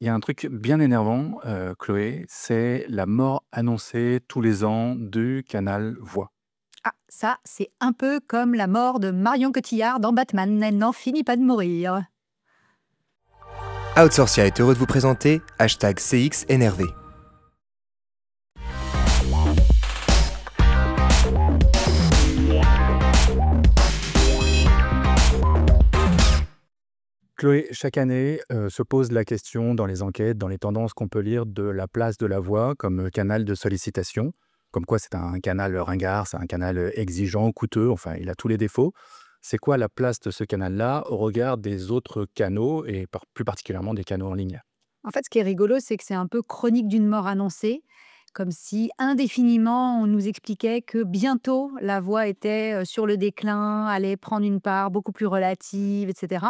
Il y a un truc bien énervant, Chloé, c'est la mort annoncée tous les ans du canal Voix. Ah, ça, c'est un peu comme la mort de Marion Cotillard dans Batman. Elle n'en finit pas de mourir. Outsourcia est heureux de vous présenter #CXNRV. Chloé, chaque année, se pose la question dans les enquêtes, dans les tendances qu'on peut lire de la place de la voix comme, canal de sollicitation. Comme quoi c'est un canal, ringard, c'est un canal, exigeant, coûteux, enfin il a tous les défauts. C'est quoi la place de ce canal-là au regard des autres canaux et plus particulièrement des canaux en ligne? En fait, ce qui est rigolo, c'est que c'est un peu chronique d'une mort annoncée, comme si indéfiniment on nous expliquait que bientôt la voix était sur le déclin, allait prendre une part beaucoup plus relative, etc.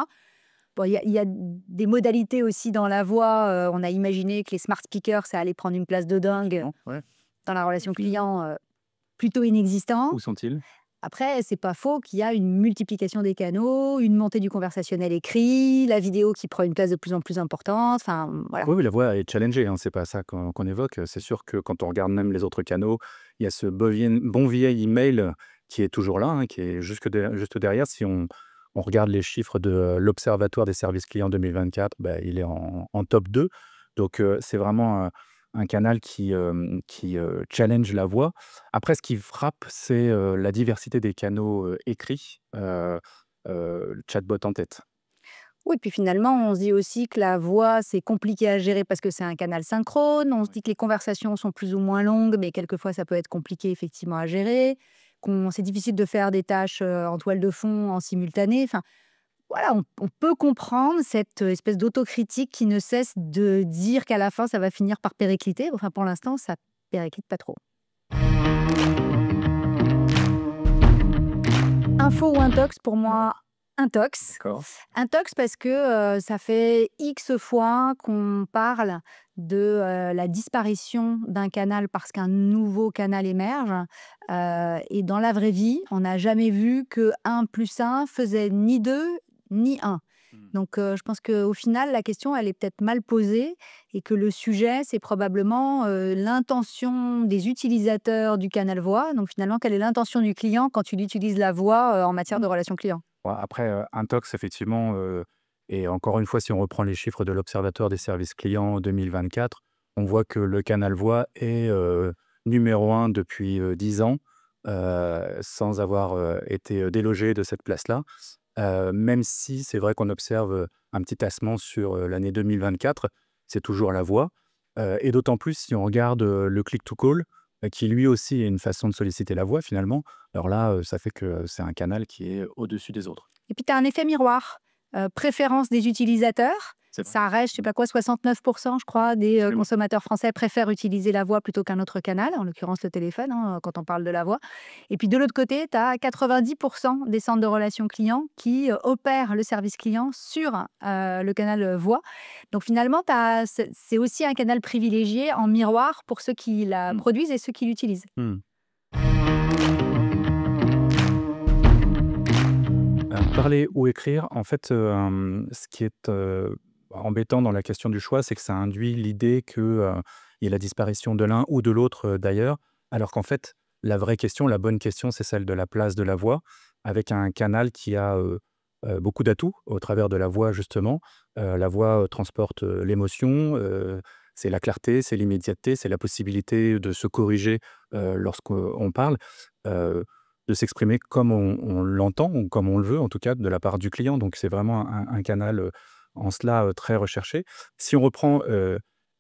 Bon, il y a des modalités aussi dans la voix. On a imaginé que les smart speakers, ça allait prendre une place de dingue Non? Ouais. dans la relation client, plutôt inexistant. Où sont-ils? Après, c'est pas faux qu'il y a une multiplication des canaux, une montée du conversationnel écrit, la vidéo qui prend une place de plus en plus importante, enfin, voilà. Oui, oui, la voix est challengée, hein, c'est pas ça qu'on évoque. C'est sûr que quand on regarde même les autres canaux, il y a ce bon vieil email qui est toujours là, hein, qui est juste derrière. Si on regarde les chiffres de l'Observatoire des services clients 2024, bah, il est en top 2. Donc, c'est vraiment un canal qui challenge la voix. Après, ce qui frappe, c'est la diversité des canaux écrits, chatbot en tête. Oui, puis finalement, on se dit aussi que la voix, c'est compliqué à gérer parce que c'est un canal synchrone. On se dit que les conversations sont plus ou moins longues, mais quelquefois, ça peut être compliqué effectivement à gérer. C'est difficile de faire des tâches en toile de fond en simultané. Enfin, voilà, on peut comprendre cette espèce d'autocritique qui ne cesse de dire qu'à la fin, ça va finir par péricliter. Enfin, pour l'instant, ça périclite pas trop. Info ou intox, pour moi, intox. D'accord. Intox parce que, ça fait X fois qu'on parle de, la disparition d'un canal parce qu'un nouveau canal émerge, et dans la vraie vie, on n'a jamais vu que 1 + 1 faisait ni 2 ni 1. Donc, je pense qu'au final, la question, elle est peut-être mal posée et que le sujet, c'est probablement, l'intention des utilisateurs du canal voix. Donc finalement, quelle est l'intention du client quand il utilise la voix, en matière de relation client? Ouais, après, Intox effectivement, et encore une fois, si on reprend les chiffres de l'Observatoire des services clients 2024, on voit que le canal voix est, numéro 1 depuis, 10 ans, sans avoir, été, délogé de cette place-là. Même si c'est vrai qu'on observe, un petit tassement sur, l'année 2024, c'est toujours la voix, et d'autant plus si on regarde, le click to call, qui lui aussi est une façon de solliciter la voix finalement. Alors là, ça fait que c'est un canal qui est au-dessus des autres. Et puis tu as un effet miroir, préférence des utilisateurs. C'est vrai. Ça reste, je sais pas quoi, 69% je crois des, Absolument. consommateurs français préfèrent utiliser la voix plutôt qu'un autre canal, en l'occurrence le téléphone, hein, quand on parle de la voix. Et puis de l'autre côté, tu as 90% des centres de relations clients qui, opèrent le service client sur, le canal, voix. Donc finalement, c'est aussi un canal privilégié en miroir pour ceux qui la Mmh. produisent et ceux qui l'utilisent. Mmh. Parler ou écrire, en fait, ce qui est, embêtant dans la question du choix, c'est que ça induit l'idée que, il y a la disparition de l'un ou de l'autre, d'ailleurs, alors qu'en fait, la vraie question, la bonne question, c'est celle de la place de la voix, avec un canal qui a, beaucoup d'atouts au travers de la voix justement. La voix, transporte, l'émotion, c'est la clarté, c'est l'immédiateté, c'est la possibilité de se corriger, lorsqu'on parle, heu de s'exprimer comme on l'entend ou comme on le veut, en tout cas, de la part du client. Donc c'est vraiment un canal, en cela, très recherché. Si on reprend,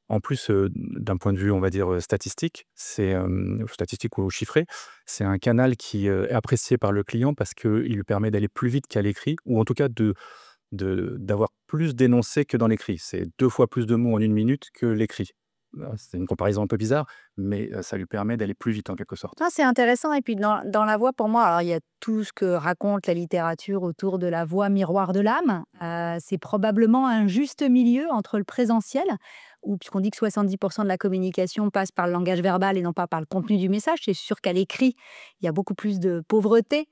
en plus, d'un point de vue, on va dire, statistique, c'est, statistique ou chiffré, c'est un canal qui, est apprécié par le client parce qu'il lui permet d'aller plus vite qu'à l'écrit ou en tout cas d'avoir plus d'énoncés que dans l'écrit. C'est 2 fois plus de mots en 1 minute que l'écrit. C'est une comparaison un peu bizarre, mais, ça lui permet d'aller plus vite en quelque sorte. Ah, c'est intéressant et puis dans la voix pour moi, alors il y a tout ce que raconte la littérature autour de la voix miroir de l'âme. C'est probablement un juste milieu entre le présentiel, où puisqu'on dit que 70% de la communication passe par le langage verbal et non pas par le contenu du message, c'est sûr qu'à l'écrit, il y a beaucoup plus de pauvreté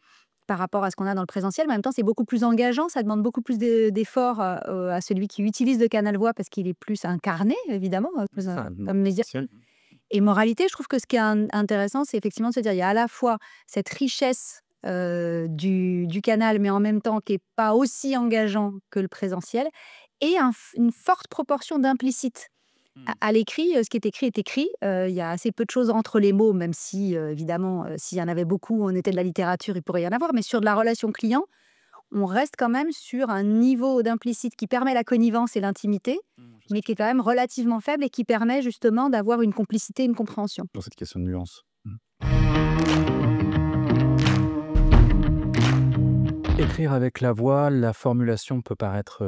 par rapport à ce qu'on a dans le présentiel. Mais en même temps, c'est beaucoup plus engageant, ça demande beaucoup plus d'efforts à celui qui utilise le canal voix parce qu'il est plus incarné, évidemment, plus Ça, comme média. Et moralité, je trouve que ce qui est intéressant, c'est effectivement de se dire il y a à la fois cette richesse du canal, mais en même temps qui n'est pas aussi engageant que le présentiel, et une forte proportion d'implicite. À l'écrit, ce qui est écrit. Il y a assez peu de choses entre les mots, même si, évidemment, s'il y en avait beaucoup, on était de la littérature, il pourrait y en avoir. Mais sur de la relation client, on reste quand même sur un niveau d'implicite qui permet la connivence et l'intimité, mais qui est quand même relativement faible et qui permet justement d'avoir une complicité, une compréhension. Dans cette question de nuance. Écrire avec la voix, la formulation peut paraître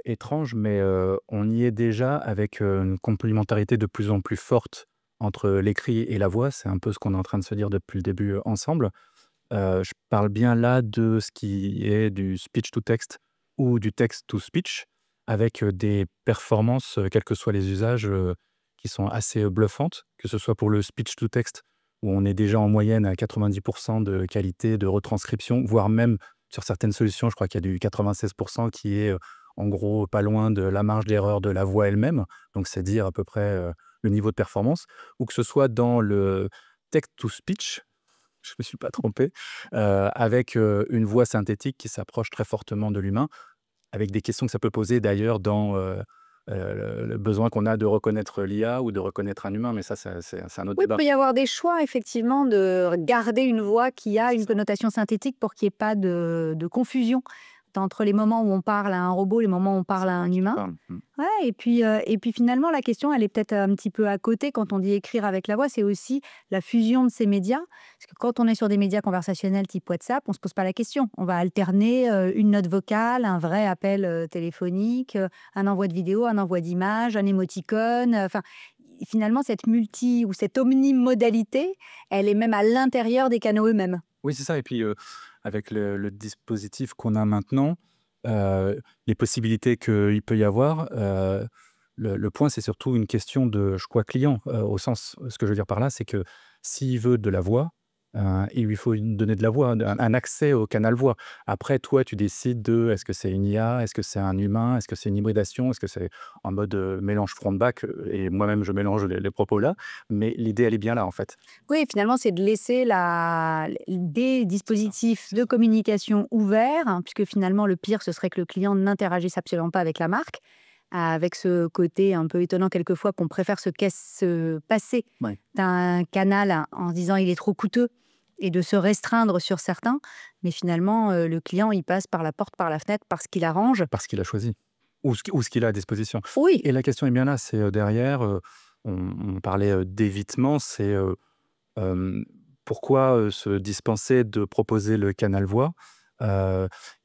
étrange, mais on y est déjà avec une complémentarité de plus en plus forte entre l'écrit et la voix. C'est un peu ce qu'on est en train de se dire depuis le début ensemble. Je parle bien là de ce qui est du speech to text ou du text to speech, avec des performances, quels que soient les usages, qui sont assez bluffantes, que ce soit pour le speech to text, où on est déjà en moyenne à 90% de qualité de retranscription, voire même sur certaines solutions, je crois qu'il y a du 96% qui est en gros pas loin de la marge d'erreur de la voix elle-même, donc c'est dire à peu près le niveau de performance, ou que ce soit dans le text to speech, je ne me suis pas trompé, avec une voix synthétique qui s'approche très fortement de l'humain, avec des questions que ça peut poser d'ailleurs dans le besoin qu'on a de reconnaître l'IA ou de reconnaître un humain, mais ça, c'est un autre Oui, il débat. peut y avoir des choix, effectivement, de garder une voix qui a une connotation synthétique pour qu'il n'y ait pas de confusion entre les moments où on parle à un robot et les moments où on parle à un humain. Ouais, et puis finalement, la question, elle est peut-être un petit peu à côté quand on dit écrire avec la voix, c'est aussi la fusion de ces médias. Parce que quand on est sur des médias conversationnels type WhatsApp, on ne se pose pas la question. On va alterner une note vocale, un vrai appel téléphonique, un envoi de vidéo, un envoi d'image, un émoticône. Enfin, finalement, cette ou cette omnimodalité, elle est même à l'intérieur des canaux eux-mêmes. Oui, c'est ça. Et puis, avec le dispositif qu'on a maintenant, les possibilités qu'il peut y avoir, le point, c'est surtout une question de choix client. Au sens, ce que je veux dire par là, c'est que s'il veut de la voix, il lui faut donner de la voix, un accès au canal voix. Après, toi, tu décides de est-ce que c'est une IA, est-ce que c'est un humain, est-ce que c'est une hybridation, est-ce que c'est en mode mélange front-back, et moi-même, je mélange les propos là. Mais l'idée, elle est bien là, en fait. Oui, finalement, c'est de laisser des dispositifs de communication ouverts, hein, puisque finalement, le pire, ce serait que le client n'interagisse absolument pas avec la marque, avec ce côté un peu étonnant quelquefois qu'on préfère se passer Ouais. d'un canal en se disant il est trop coûteux et de se restreindre sur certains. Mais finalement, le client, il passe par la porte, par la fenêtre, parce qu'il arrange. Parce qu'il a choisi, ou ce qu'il a à disposition. Oui, Et la question est bien là, c'est derrière, on parlait d'évitement, c'est pourquoi se dispenser de proposer le canal voix. Il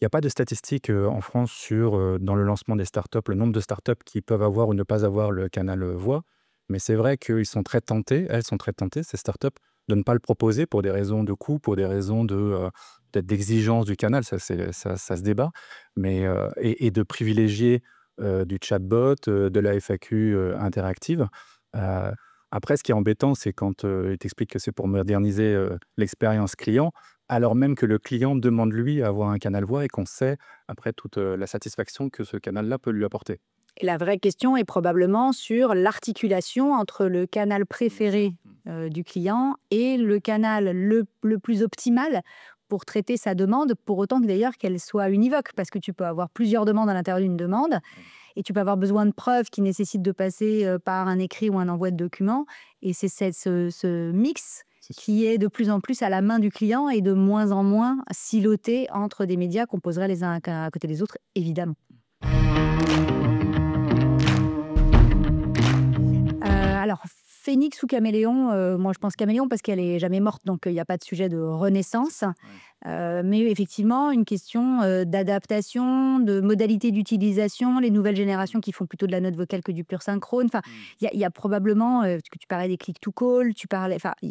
n'y a pas de statistiques en France sur, dans le lancement des startups, le nombre de startups qui peuvent avoir ou ne pas avoir le canal voix. Mais c'est vrai qu'ils sont très tentés, elles sont très tentées, ces startups, de ne pas le proposer pour des raisons de coût, pour des raisons peut-être d'exigence du canal, ça se débat, mais et de privilégier du chatbot, de la FAQ interactive. Euh, Après, ce qui est embêtant, c'est quand il t'explique que c'est pour moderniser l'expérience client, alors même que le client demande lui à avoir un canal voix et qu'on sait après toute la satisfaction que ce canal-là peut lui apporter. et la vraie question est probablement sur l'articulation entre le canal préféré du client et le canal le plus optimal pour traiter sa demande, pour autant que d'ailleurs qu'elle soit univoque, parce que tu peux avoir plusieurs demandes à l'intérieur d'une demande, et tu peux avoir besoin de preuves qui nécessitent de passer par un écrit ou un envoi de documents, et c'est ce mix qui est de plus en plus à la main du client et de moins en moins siloté entre des médias qu'on poserait les uns à côté des autres, évidemment. Alors, Phénix ou Caméléon, moi je pense Caméléon parce qu'elle est jamais morte, donc il n'y a pas de sujet de renaissance. Mais effectivement, une question d'adaptation, de modalité d'utilisation, les nouvelles générations qui font plutôt de la note vocale que du pur synchrone. Enfin, il y a probablement, parce que tu parlais des click to call,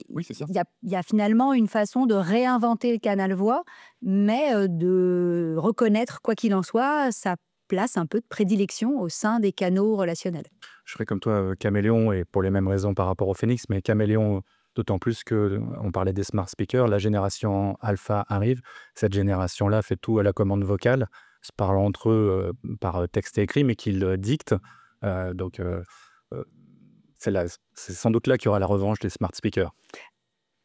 Oui, c'est ça. il y a finalement une façon de réinventer le canal voix, mais de reconnaître, quoi qu'il en soit, sa place un peu de prédilection au sein des canaux relationnels. Je serais comme toi, Caméléon, et pour les mêmes raisons par rapport au Phénix, mais Caméléon D'autant plus qu'on parlait des smart speakers, la génération alpha arrive. Cette génération-là fait tout à la commande vocale, se parlent entre eux par texte et écrit, mais qu'ils dictent. Donc, c'est sans doute là qu'il y aura la revanche des smart speakers.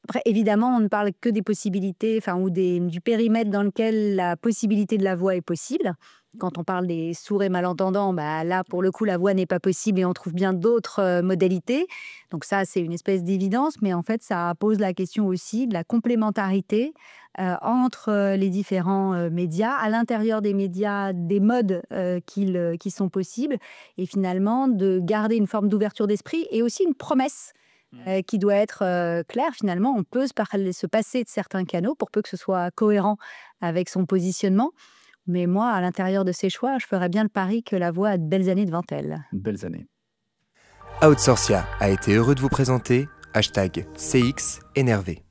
Après, évidemment, on ne parle que des possibilités, enfin, ou du périmètre dans lequel la possibilité de la voix est possible. Quand on parle des sourds et malentendants, bah, là, pour le coup, la voix n'est pas possible et on trouve bien d'autres modalités. Donc ça, c'est une espèce d'évidence, mais en fait, ça pose la question aussi de la complémentarité entre les différents médias, à l'intérieur des médias, des modes qui sont possibles, et finalement, de garder une forme d'ouverture d'esprit et aussi une promesse qui doit être claire. Finalement, on peut se passer de certains canaux pour peu que ce soit cohérent avec son positionnement. Mais moi, à l'intérieur de ces choix, je ferais bien le pari que la voix a de belles années devant elle. Belles années. Outsourcia a été heureux de vous présenter #CX-Énervé.